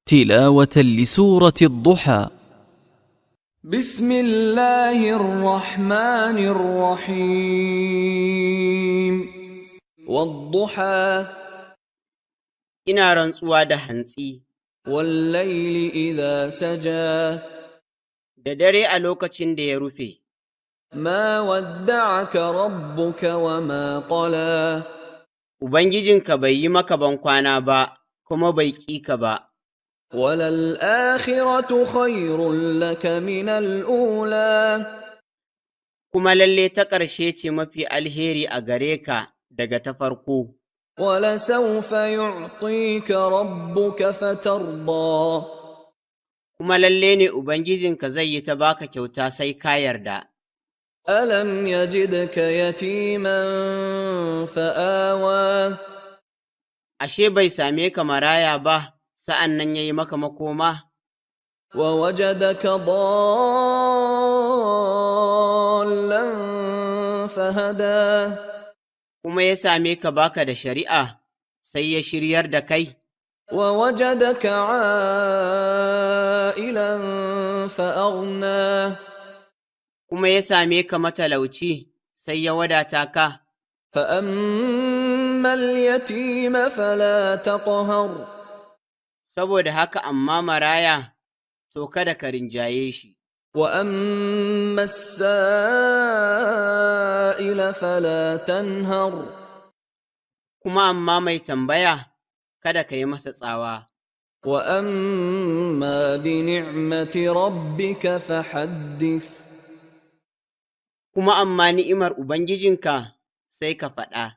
تلاوة لسورة الضحى. بسم الله الرحمن الرحيم والضحى ina rantsuwa da hantsi والليل إذا سجى da dare a lokacin da ya rufe. ما ودعك ربك وما قلى Ubangijinka bai yi maka bankwana ba, kuma bai ƙi ka ba. وللآخرة خير لك من الأولى Kuma lalle ta ƙarshe ce mafi alheri a gare ka daga ta farko. ولسوف يعطيك ربك فترضى Kuma lalle ne Ubangijinka zai yi ta baka kyauta sai ka yarda. ألم يجدك يتيما فآوى Ashe bai same ka maraya ba, sa'an nan ya yi maka makoma? ووجدك ضالا فهدى Kuma ya same ka baka da shari'a, sai ya shiryar da kai? ووجدك عائلا فأغنى Kuma ya same ka matalauci, sai ya wadata ka? فأما اليتيم فلا تقهر Saboda haka amma maraya, to kada ka rinjaye shi. وأما السائل فلا تنهر Kuma amma mai tambaya, kada ka yi masa tsawa. وأما بنعمة ربك فحدث Kuma amma ni'imar Ubangijinka sai ka faɗa.